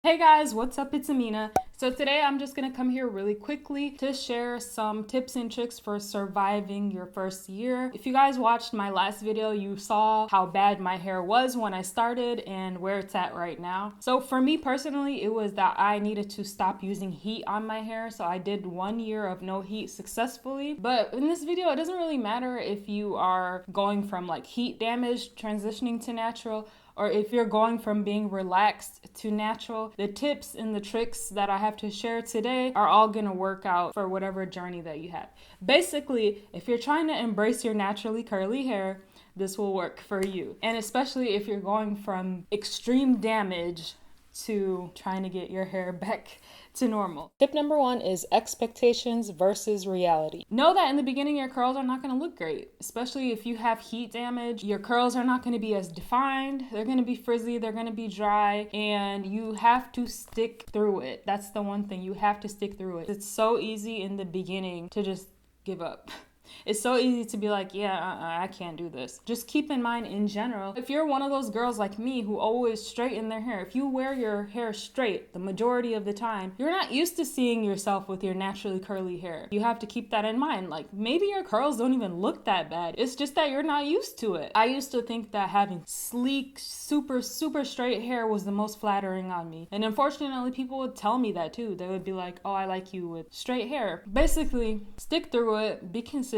Hey guys, what's up? It's Amina. So today I'm just gonna come here really quickly to share some tips and tricks for surviving your first year. If you guys watched my last video, you saw how bad my hair was when I started and where it's at right now. So for me personally, it was that I needed to stop using heat on my hair. So I did 1 year of no heat successfully. But in this video, it doesn't really matter if you are going from like heat damage, transitioning to natural, or if you're going from being relaxed to natural. The tips and the tricks that I have to share today are all gonna work out for whatever journey that you have. Basically, if you're trying to embrace your naturally curly hair, this will work for you. And especially if you're going from extreme damage to trying to get your hair back to normal. Tip number 1 is expectations versus reality. Know that in the beginning your curls are not going to look great, especially if you have heat damage. Your curls are not going to be as defined. They're going to be frizzy, they're going to be dry, and you have to stick through it. That's the one thing, you have to stick through it. It's so easy in the beginning to just give up. It's so easy to be like, I can't do this. Just keep in mind in general, if you're one of those girls like me who always straighten their hair, if you wear your hair straight the majority of the time, you're not used to seeing yourself with your naturally curly hair. You have to keep that in mind. Like maybe your curls don't even look that bad. It's just that you're not used to it. I used to think that having sleek, super straight hair was the most flattering on me. And unfortunately, people would tell me that too. They would be like, oh, I like you with straight hair. Basically, stick through it, be consistent,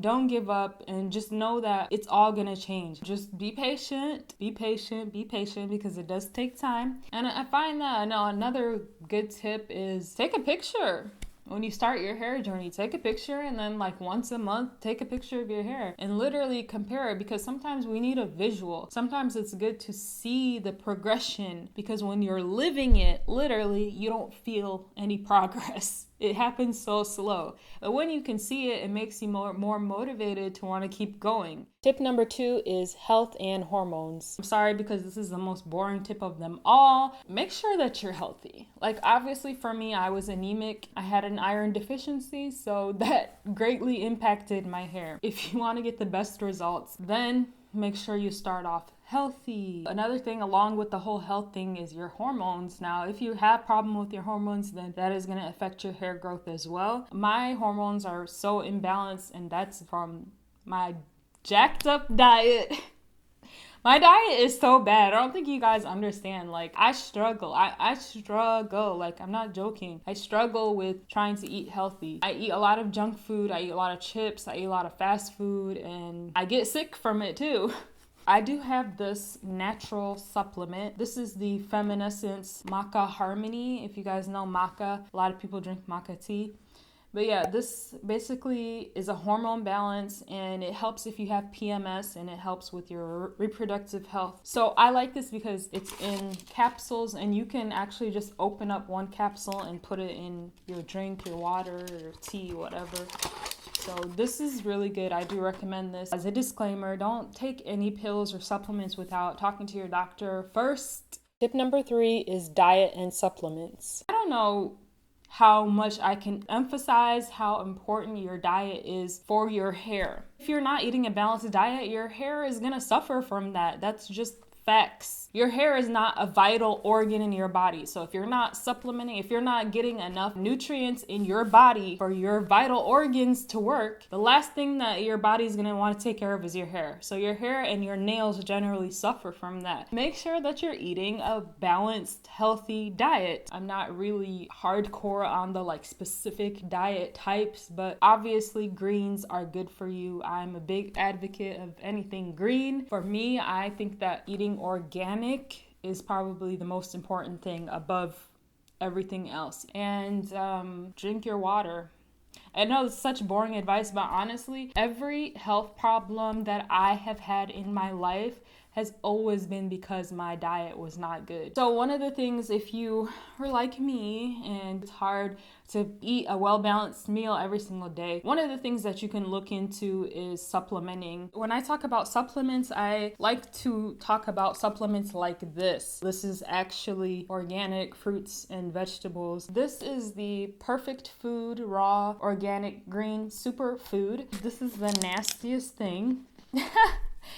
don't give up, and just know that it's all gonna change. Just be patient because it does take time. And I find that another good tip is take a picture. When you start your hair journey, take a picture, and then like once a month, take a picture of your hair and literally compare it, because sometimes we need a visual. Sometimes it's good to see the progression, because when you're living it, literally, you don't feel any progress. It happens so slow. But when you can see it, it makes you more motivated to want to keep going. Tip number 2 is health and hormones. I'm sorry because this is the most boring tip of them all. Make sure that you're healthy. Like obviously for me, I was anemic. I had an iron deficiency, so that greatly impacted my hair. If you want to get the best results, then make sure you start off healthy. Another thing along with the whole health thing is your hormones. Now, if you have problem with your hormones, then that is going to affect your hair growth as well. My hormones are so imbalanced, and that's from my jacked up diet. My diet is so bad. I don't think you guys understand. Like, I struggle. I struggle. Like, I'm not joking. I struggle with trying to eat healthy. I eat a lot of junk food. I eat a lot of chips. I eat a lot of fast food. And I get sick from it, too. I do have this natural supplement. This is the Feminescence Maca Harmony. If you guys know maca, a lot of people drink maca tea. But yeah, this basically is a hormone balance, and it helps if you have PMS, and it helps with your reproductive health. So I like this because it's in capsules, and you can actually just open up one capsule and put it in your drink, your water, your tea, whatever. So this is really good. I do recommend this. As a disclaimer, don't take any pills or supplements without talking to your doctor first. Tip number 3 is diet and supplements. I don't know how much I can emphasize how important your diet is for your hair. If you're not eating a balanced diet, your hair is gonna suffer from that. That's just facts. Your hair is not a vital organ in your body. So if you're not supplementing, if you're not getting enough nutrients in your body for your vital organs to work, the last thing that your body is going to want to take care of is your hair. So your hair and your nails generally suffer from that. Make sure that you're eating a balanced, healthy diet. I'm not really hardcore on the like specific diet types, but obviously greens are good for you. I'm a big advocate of anything green. For me, I think that eating organic is probably the most important thing above everything else. And drink your water. I know it's such boring advice, but honestly, every health problem that I have had in my life has always been because my diet was not good. So one of the things, if you are like me and it's hard to eat a well-balanced meal every single day, one of the things that you can look into is supplementing. When I talk about supplements, I like to talk about supplements like this. This is actually organic fruits and vegetables. This is the Perfect Food Raw Organic Green Superfood. This is the nastiest thing.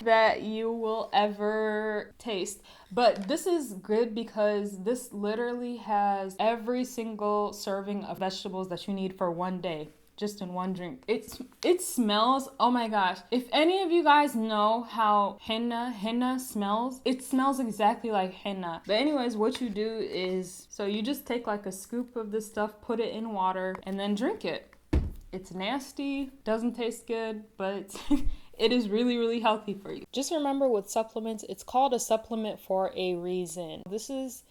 that you will ever taste. But this is good because this literally has every single serving of vegetables that you need for one day, just in one drink. It smells, oh my gosh. If any of you guys know how henna smells, it smells exactly like henna. But anyways, what you do is, so you just take like a scoop of this stuff, put it in water, and then drink it. It's nasty, doesn't taste good, but it is really, really healthy for you. Just remember with supplements, it's called a supplement for a reason. This is,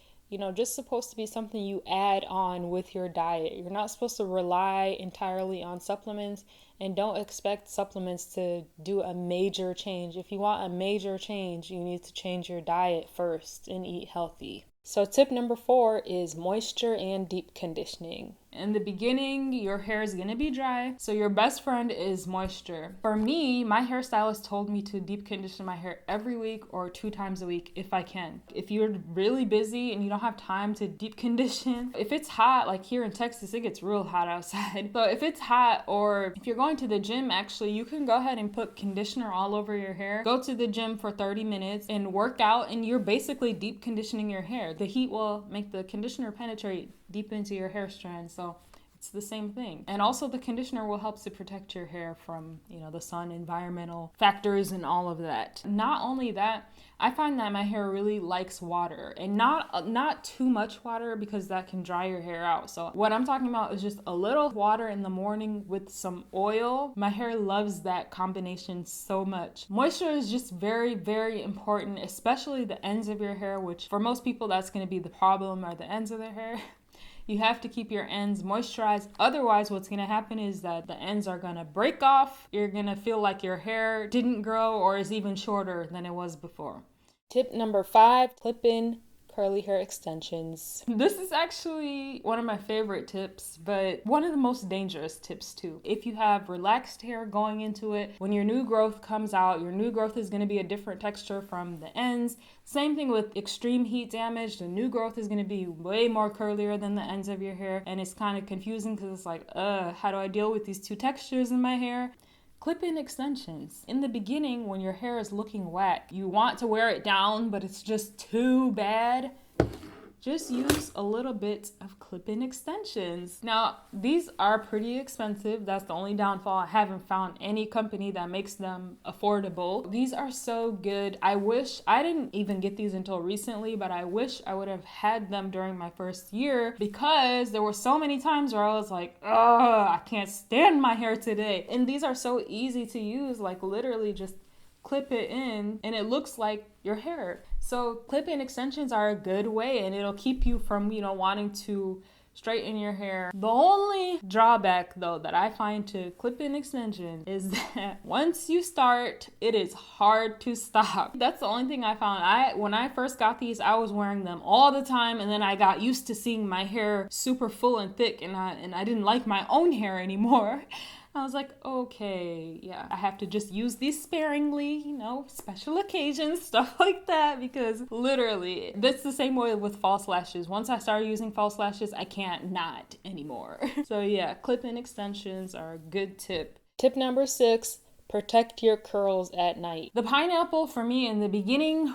just supposed to be something you add on with your diet. You're not supposed to rely entirely on supplements, and don't expect supplements to do a major change. If you want a major change, you need to change your diet first and eat healthy. So tip number 4 is moisture and deep conditioning. In the beginning, your hair is going to be dry, so your best friend is moisture. For me, my hairstylist told me to deep condition my hair every week or 2 times a week if I can. If you're really busy and you don't have time to deep condition, if it's hot, like here in Texas, it gets real hot outside. So if it's hot, or if you're going to the gym, actually, you can go ahead and put conditioner all over your hair. Go to the gym for 30 minutes and work out, and you're basically deep conditioning your hair. The heat will make the conditioner penetrate deep into your hair strand, so it's the same thing. And also the conditioner will help to protect your hair from, the sun, environmental factors, and all of that. Not only that, I find that my hair really likes water, and not too much water because that can dry your hair out. So what I'm talking about is just a little water in the morning with some oil. My hair loves that combination so much. Moisture is just very, very important, especially the ends of your hair, which for most people that's going to be the problem, are the ends of their hair. You have to keep your ends moisturized. Otherwise, what's going to happen is that the ends are going to break off. You're going to feel like your hair didn't grow or is even shorter than it was before. Tip number 5, clip in curly hair extensions. This is actually one of my favorite tips, but one of the most dangerous tips too. If you have relaxed hair going into it, when your new growth comes out, your new growth is going to be a different texture from the ends. Same thing with extreme heat damage. The new growth is going to be way more curlier than the ends of your hair, and it's kind of confusing because it's like, how do I deal with these two textures in my hair? Clip-in extensions. In the beginning, when your hair is looking wet, you want to wear it down, but it's just too bad. Just use a little bit of clip-in extensions. Now, these are pretty expensive. That's the only downfall. I haven't found any company that makes them affordable. These are so good. I wish I didn't even get these until recently, but I wish I would have had them during my first year, because there were so many times where I was like, I can't stand my hair today. And these are so easy to use, like literally just clip it in and it looks like your hair. So clip-in extensions are a good way, and it'll keep you from, wanting to straighten your hair. The only drawback though that I find to clip-in extension is that once you start, it is hard to stop. That's the only thing I found. When I first got these, I was wearing them all the time, and then I got used to seeing my hair super full and thick, and I didn't like my own hair anymore. I was like, okay, yeah, I have to just use these sparingly, special occasions, stuff like that, because literally, that's the same way with false lashes. Once I started using false lashes, I can't not anymore. So yeah, clip-in extensions are a good tip. Tip number 6, protect your curls at night. The pineapple for me in the beginning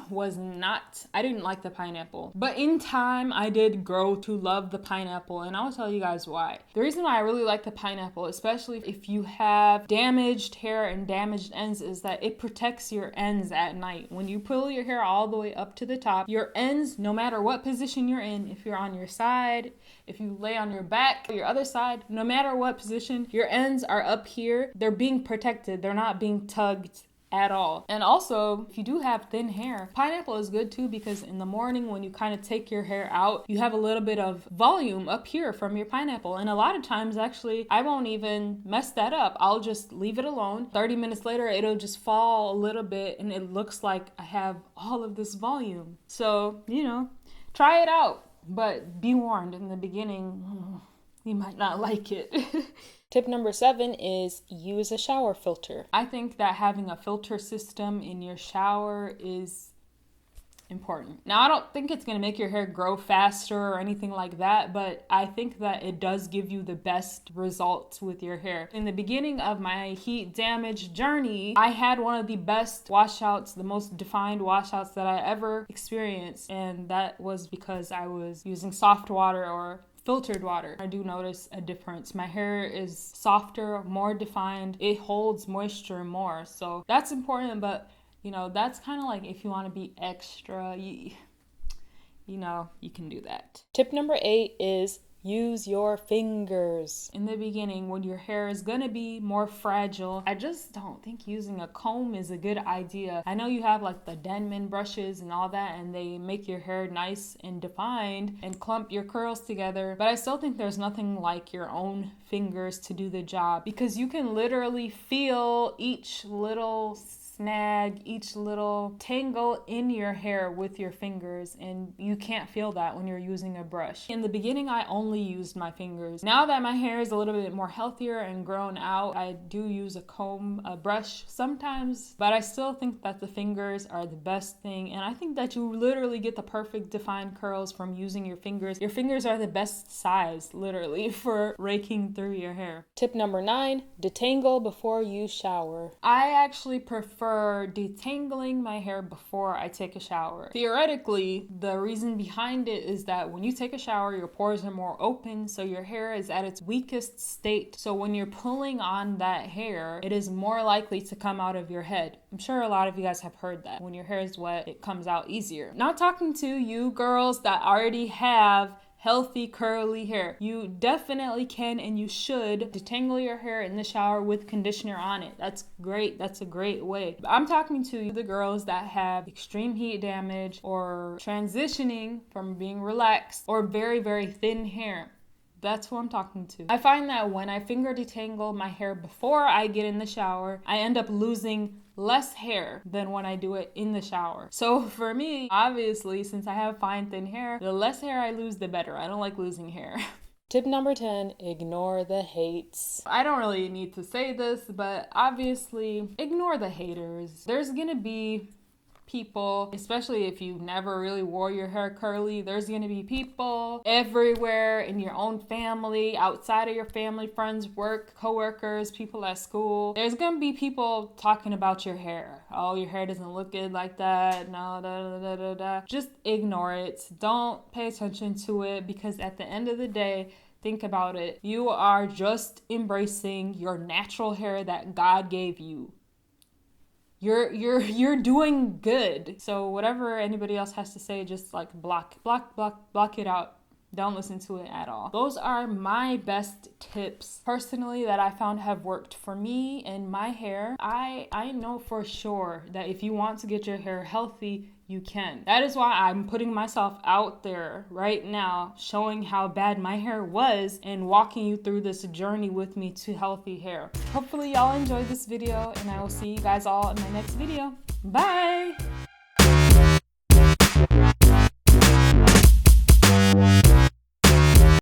I didn't like the pineapple. But in time, I did grow to love the pineapple, and I'll tell you guys why. The reason why I really like the pineapple, especially if you have damaged hair and damaged ends, is that it protects your ends at night. When you pull your hair all the way up to the top, your ends, no matter what position you're in, if you're on your side, if you lay on your back, your other side, no matter what position, your ends are up here. They're being protected. They're not being tugged at all. And also, if you do have thin hair, pineapple is good too, because in the morning when you kind of take your hair out, you have a little bit of volume up here from your pineapple. And a lot of times, actually, I won't even mess that up. I'll just leave it alone. 30 minutes later, it'll just fall a little bit and it looks like I have all of this volume. So, try it out. But be warned, in the beginning, you might not like it. Tip number 7 is use a shower filter. I think that having a filter system in your shower is important. Now, I don't think it's going to make your hair grow faster or anything like that, but I think that it does give you the best results with your hair. In the beginning of my heat damage journey, I had one of the best washouts, the most defined washouts that I ever experienced, and that was because I was using soft water or filtered water. I do notice a difference. My hair is softer, more defined. It holds moisture more. So that's important, but you know, that's kind of like if you want to be extra, you know, you can do that. Tip number 8 is use your fingers. In the beginning, when your hair is gonna be more fragile, I just don't think using a comb is a good idea. I know you have like the Denman brushes and all that, and they make your hair nice and defined and clump your curls together, but I still think there's nothing like your own fingers to do the job, because you can literally feel each little snag, each little tangle in your hair with your fingers, and you can't feel that when you're using a brush. In the beginning, I only used my fingers. Now that my hair is a little bit more healthier and grown out, I do use a comb, a brush sometimes, but I still think that the fingers are the best thing, and I think that you literally get the perfect defined curls from using your fingers. Your fingers are the best size, literally, for raking through your hair. Tip number 9, detangle before you shower. I actually prefer detangling my hair before I take a shower. Theoretically, the reason behind it is that when you take a shower, your pores are more open, so your hair is at its weakest state. So when you're pulling on that hair, it is more likely to come out of your head. I'm sure a lot of you guys have heard that. When your hair is wet, it comes out easier. Not talking to you girls that already have healthy curly hair. You definitely can and you should detangle your hair in the shower with conditioner on it. That's great. That's a great way. But I'm talking to the girls that have extreme heat damage or transitioning from being relaxed or very, very thin hair. That's who I'm talking to. I find that when I finger detangle my hair before I get in the shower, I end up losing less hair than when I do it in the shower. So for me, obviously, since I have fine, thin hair, the less hair I lose, the better. I don't like losing hair. Tip number 10, ignore the hates. I don't really need to say this, but obviously, ignore the haters. There's gonna be people, especially if you never really wore your hair curly, there's gonna be people everywhere in your own family, outside of your family, friends, work, coworkers, people at school. There's gonna be people talking about your hair. Oh, your hair doesn't look good like that. No, da, da, da, da, da. Just ignore it. Don't pay attention to it, because at the end of the day, think about it. You are just embracing your natural hair that God gave you. You're doing good. So whatever anybody else has to say, just like block it out. Don't listen to it at all. Those are my best tips personally that I found have worked for me and my hair. I know for sure that if you want to get your hair healthy, you can. That is why I'm putting myself out there right now, showing how bad my hair was and walking you through this journey with me to healthy hair. Hopefully y'all enjoyed this video, and I will see you guys all in my next video. Bye!